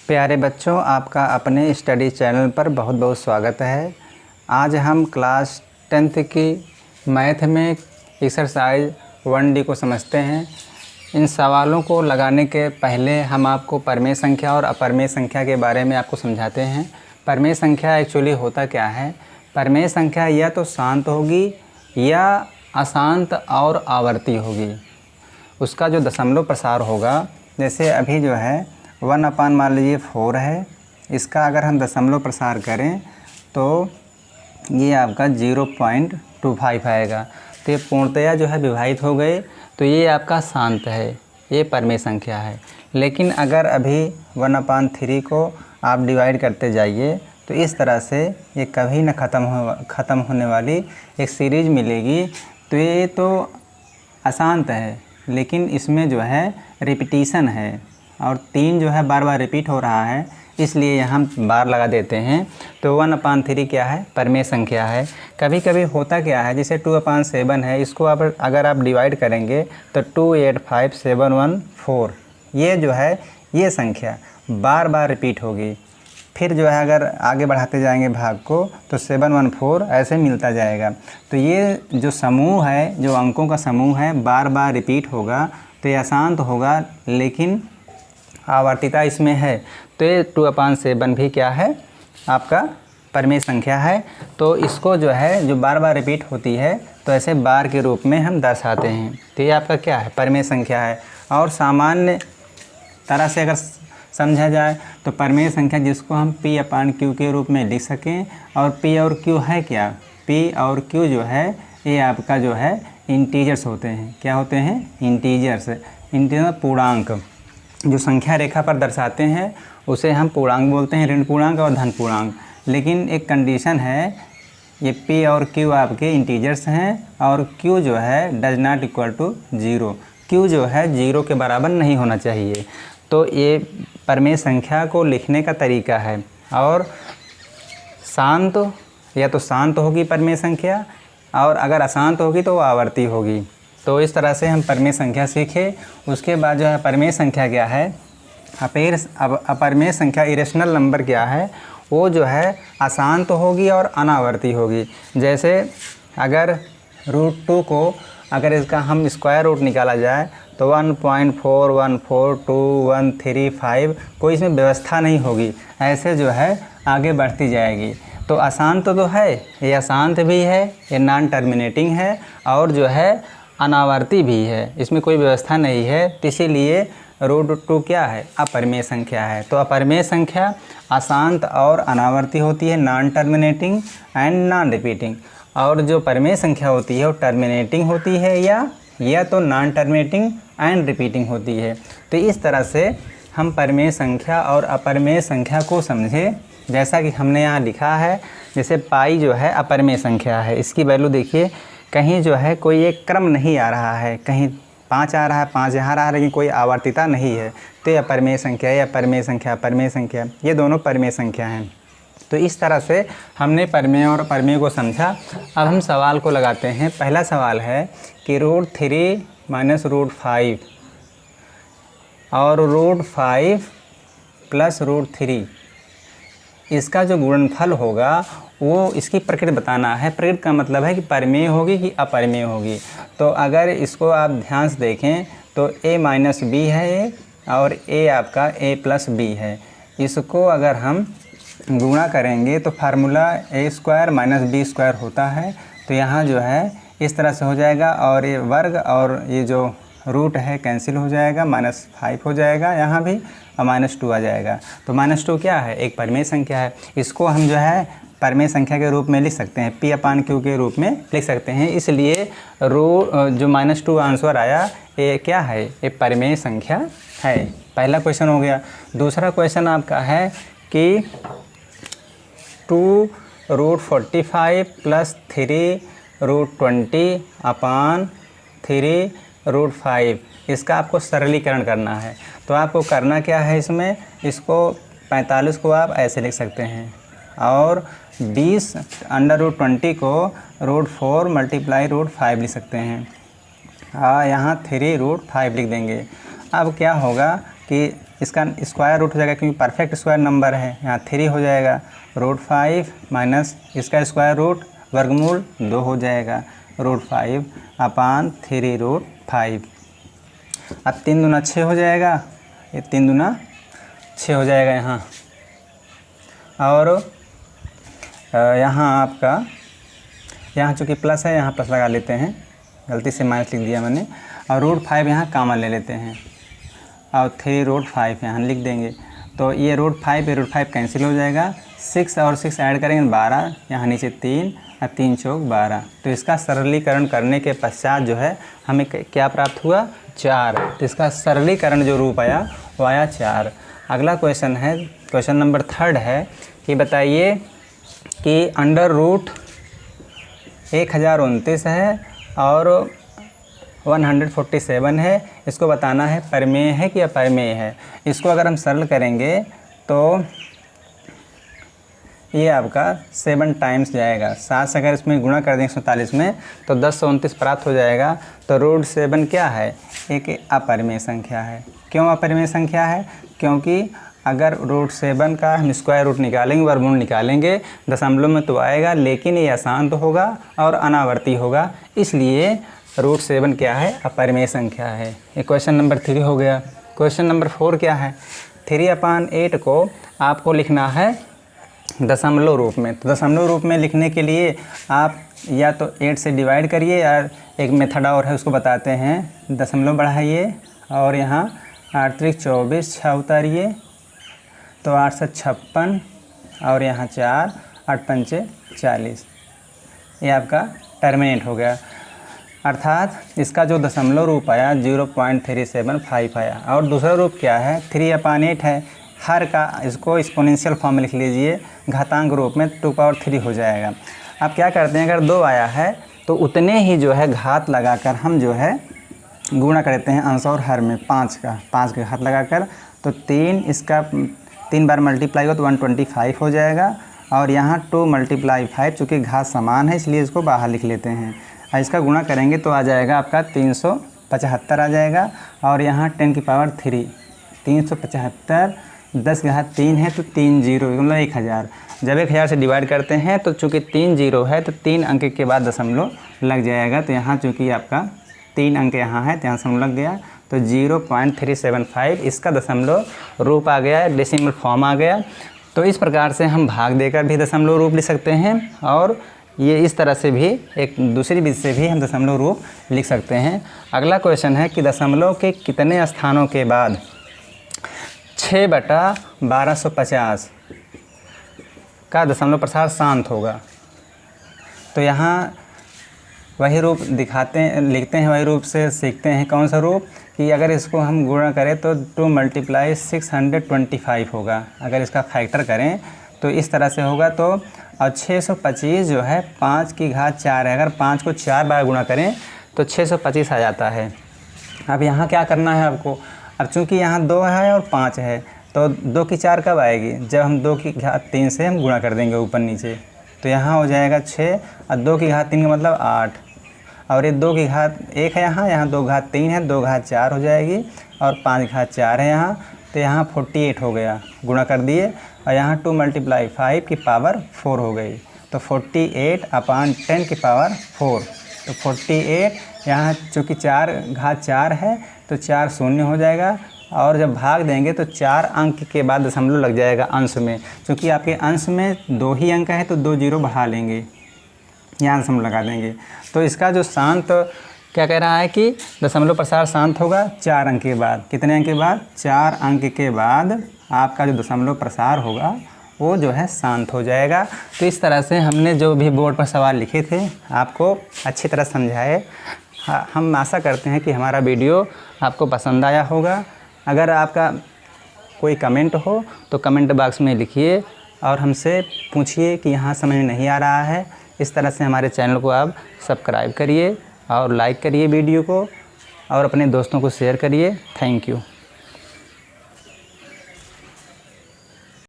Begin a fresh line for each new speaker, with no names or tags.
प्यारे बच्चों, आपका अपने स्टडी चैनल पर बहुत बहुत स्वागत है। आज हम क्लास 10th की मैथ में एक्सरसाइज 1D को समझते हैं। इन सवालों को लगाने के पहले हम आपको परिमेय संख्या और अपरिमेय संख्या के बारे में आपको समझाते हैं। परिमेय संख्या एक्चुअली होता क्या है? परिमेय संख्या या तो शांत होगी या अशांत और आवर्ती होगी। उसका जो दशमलव प्रसार होगा, जैसे अभी जो है 1/, मान लीजिए 4 है, इसका अगर हम दशमलव प्रसार करें तो ये आपका 0.25 आएगा। तो ये पूर्णतया जो है विभाजित हो गए, तो ये आपका शांत है, ये परिमेय संख्या है। लेकिन अगर अभी 1/3 को आप डिवाइड करते जाइए तो इस तरह से ये कभी न ख़त्म होने वाली एक सीरीज मिलेगी। तो ये तो अशांत है, लेकिन इसमें जो है रिपीटिशन है और 3 जो है बार बार रिपीट हो रहा है, इसलिए यहाँ हम बार लगा देते हैं। तो 1/3 क्या है? परिमेय संख्या है। कभी कभी होता क्या है, जैसे 2/7 है, इसको आप अगर आप डिवाइड करेंगे तो 285,714 ये जो है ये संख्या बार बार रिपीट होगी। फिर जो है अगर आगे बढ़ाते जाएंगे भाग को तो 714 ऐसे मिलता जाएगा। तो ये जो समूह है, जो अंकों का समूह है, बार बार रिपीट होगा, तो ये अशांत होगा, लेकिन आवर्तिता इसमें है। तो ये 2/7 भी क्या है? आपका परिमेय संख्या है। तो इसको जो है जो बार बार रिपीट होती है, तो ऐसे बार के रूप में हम दर्शाते हैं। तो ये आपका क्या है? परिमेय संख्या है। और सामान्य तरह से अगर समझा जाए तो परिमेय संख्या जिसको हम P/Q के रूप में लिख सकें। और P और Q है क्या? P और Q जो है ये आपका जो है इंटीजर्स होते हैं। क्या होते हैं? इंटीजर्स। इंटीजर पूर्णांक जो संख्या रेखा पर दर्शाते हैं उसे हम पूर्णांक बोलते हैं, ऋण पूर्णांक और धन पूर्णांक। लेकिन एक कंडीशन है, ये P और Q आपके इंटीजर्स हैं और Q जो है does not equal to 0। Q जो है 0 के बराबर नहीं होना चाहिए। तो ये परिमेय संख्या को लिखने का तरीका है। और शांत या तो शांत होगी परिमेय संख्या, और अगर अशांत होगी तो वो आवर्ती होगी। तो इस तरह से हम परिमेय संख्या सीखे। उसके बाद जो है परिमेय संख्या क्या है? अपरिमेय संख्या इरेशनल नंबर क्या है? वो जो है अशांत होगी और अनावर्ती होगी। जैसे अगर √2 को अगर इसका हम स्क्वायर रूट निकाला जाए तो 1.414213 कोई इसमें व्यवस्था नहीं होगी, ऐसे जो है आगे बढ़ती जाएगी। तो अशांत तो है, ये अशांत भी है, ये नॉन टर्मिनेटिंग है, और जो है अनावर्ती भी है, इसमें कोई व्यवस्था नहीं है। तो इसीलिए √2 क्या है? अपरिमेय संख्या है। तो अपरिमेय संख्या अशांत और अनावर्ती होती है, non terminating and non repeating. और जो परिमेय संख्या होती है वो टर्मिनेटिंग होती है या तो नॉन टर्मिनेटिंग एंड रिपीटिंग होती है। तो इस तरह से हम परिमेय संख्या और अपरिमेय संख्या को समझे। जैसा कि हमने यहाँ लिखा है, जैसे पाई जो है अपरिमेय संख्या है, इसकी वैल्यू देखिए, कहीं जो है कोई एक क्रम नहीं आ रहा है, कहीं 5 आ रहा है, 5 यहाँ रहा है, लेकिन कोई आवर्तिता नहीं है। तो यह अपरिमेय संख्या या परिमेय संख्या, परिमेय संख्या, ये दोनों परिमेय संख्या हैं। तो इस तरह से हमने परिमेय और अपरिमेय को समझा। अब हम सवाल को लगाते हैं। पहला सवाल है कि √3 - √5 और √5 + √3 इसका जो गुणनफल होगा वो इसकी प्रकृति बताना है। प्रकृति का मतलब है कि परिमेय होगी कि अपरिमेय होगी। तो अगर इसको आप ध्यान से देखें तो A - B है और A आपका A + B है। इसको अगर हम गुणा करेंगे तो फार्मूला A² - B² होता है। तो यहाँ जो है इस तरह से हो जाएगा, और ये वर्ग और ये जो रूट है कैंसिल हो जाएगा, -5 हो जाएगा यहाँ भी, और -2 आ जाएगा। तो -2 क्या है? एक परिमेय संख्या है। इसको हम जो है परिमेय संख्या के रूप में लिख सकते हैं, P/Q के रूप में लिख सकते हैं। इसलिए जो -2 आंसर आया, ये क्या है? ये परिमेय संख्या है। पहला क्वेश्चन हो गया। दूसरा क्वेश्चन आपका है कि 2√45 + 3√20/3√5 इसका आपको सरलीकरण करना है। तो आपको करना क्या है इसमें? इसको 45 को आप ऐसे लिख सकते हैं, और 20 √20 को √4 × √5 लिख सकते हैं। यहाँ 3√5 लिख देंगे। अब क्या होगा कि इसका स्क्वायर रूट हो जाएगा, क्योंकि परफेक्ट स्क्वायर नंबर है, यहाँ 3 हो जाएगा, √5 माइनस इसका स्क्वायर रूट वर्गमूल 2 हो जाएगा, √5 अपान 3√5। अब 3 दूना 6 हो जाएगा, ये 3 दूना 6 हो जाएगा यहाँ। और यहाँ आपका यहाँ चूँकि प्लस है, यहाँ प्लस लगा लेते हैं, गलती से माइनस लिख दिया मैंने। और √5 यहाँ कॉमन ले लेते हैं और 3√5 यहाँ लिख देंगे। तो ये √5 पे √5 कैंसिल हो जाएगा, 6 और 6 ऐड करेंगे 12, यहाँ नीचे 3 और 3 चौक 12। तो इसका सरलीकरण करने के पश्चात जो है हमें क्या प्राप्त हुआ, 4। तो इसका सरलीकरण जो रूप आया वो आया 4। अगला क्वेश्चन है, क्वेश्चन नंबर 3 है कि बताइए कि √1029 है और 147 है, इसको बताना है परिमेय है कि अपरिमेय है। इसको अगर हम सरल करेंगे तो ये आपका 7 टाइम्स जाएगा, 7 से अगर इसमें गुणा कर देंगे 147 में तो 1029 प्राप्त हो जाएगा। तो √7 क्या है, एक अपरिमेय संख्या है। क्यों अपरिमेय संख्या है, क्योंकि अगर √7 का हम स्क्वायर रूट निकालेंगे, वर्गमूल निकालेंगे, दशमलव में तो आएगा, लेकिन ये अशांत होगा और अनावर्ती होगा, इसलिए √7 क्या है, अपरिमेय संख्या है। ये क्वेश्चन नंबर 3 हो गया। क्वेश्चन नंबर 4 क्या है, 3/8 को आपको लिखना है दशमलव रूप में। तो दशमलव रूप में लिखने के लिए आप या तो 8 से डिवाइड करिए, या एक मेथड और है उसको बताते हैं, दशमलव बढ़ाइए और यहाँ 8 × 24 6 उतारिए, तो 8 से 56 और यहाँ 4, 8 × 5 40। ये आपका टर्मिनेट हो गया, अर्थात इसका जो दशमलव रूप आया 0.375 आया। और दूसरा रूप क्या है, 3/8 है, हर का इसको एक्सपोनेंशियल फॉर्म में लिख लीजिए, घातांक रूप में 2⁻³ हो जाएगा। अब क्या करते हैं, अगर 2 आया है तो उतने ही जो है घात लगाकर हम जो है गुणा करते हैं अंश और हर में, 5 का घात लगाकर। तो 3 इसका 3 बार मल्टीप्लाई हो तो 125 हो जाएगा, और यहाँ 2 × 5, चूँकि घात समान है इसलिए इसको बाहर लिख लेते हैं। और इसका गुणा करेंगे तो आ जाएगा आपका 375 आ जाएगा, और यहाँ 10⁻3 375, 10 की घात 3 है तो 3 0 मतलब 1000। जब 1000 से डिवाइड करते हैं तो चूँकि 3 0 है तो 3 अंक के बाद दशमलव लग जाएगा। तो यहाँ चूँकि आपका 3 अंक यहाँ है तो यहाँ दशमलव लग गया, तो 0.375 इसका दशमलव रूप आ गया, डेसिमल फॉर्म आ गया। तो इस प्रकार से हम भाग देकर भी दशमलव रूप लिख सकते हैं, और ये इस तरह से भी एक दूसरी विधि से भी हम दशमलव रूप लिख सकते हैं। अगला क्वेश्चन है कि दशमलव के कितने स्थानों के बाद 6/1250 का दशमलव प्रसार शांत होगा। तो यहाँ वही रूप लिखते हैं, वही रूप से सीखते हैं। कौन सा रूप, कि अगर इसको हम गुणा करें तो 2 × 625 होगा। अगर इसका फैक्टर करें तो इस तरह से होगा। तो और 625 जो है 5 की घात 4 है, अगर 5 को 4 बार गुणा करें तो 625 आ जाता है। अब यहाँ क्या करना है आपको, अब चूँकि यहाँ 2 है और 5 है तो 2 की 4 कब आएगी, जब हम 2 की घात 3 से हम गुणा कर देंगे ऊपर नीचे। तो यहाँ हो जाएगा 6 और 2 की घात 3 का मतलब 8, और ये 2 की घात 1 है यहाँ 2 घात 3 है, 2 घात 4 हो जाएगी, और 5 घात 4 है यहाँ, तो यहाँ 48 हो गया, गुणा कर दिए। और यहाँ 2 × 5 की पावर 4 हो गई, तो 48/10⁴। तो 48 यहाँ चूँकि 4 घात 4 है तो 4 शून्य हो जाएगा, और जब भाग देंगे तो 4 अंक के बाद दशमलव लग जाएगा अंश में। चूँकि आपके अंश में 2 ही अंक है तो 2 0 बढ़ा लेंगे, यहाँ दशमलव लगा देंगे। तो इसका जो शांत क्या कह रहा है कि दशमलव प्रसार शांत होगा 4 अंक के बाद। कितने अंक के बाद, 4 अंक के बाद आपका जो दशमलव प्रसार होगा वो जो है शांत हो जाएगा। तो इस तरह से हमने जो भी बोर्ड पर सवाल लिखे थे आपको अच्छी तरह समझाए। हम आशा करते हैं कि हमारा वीडियो आपको पसंद आया होगा। अगर आपका कोई कमेंट हो तो कमेंट बॉक्स में लिखिए और हमसे पूछिए कि यहाँ समझ में नहीं आ रहा है। इस तरह से हमारे चैनल को आप सब्सक्राइब करिए और लाइक करिए वीडियो को, और अपने दोस्तों को शेयर करिए। Thank you.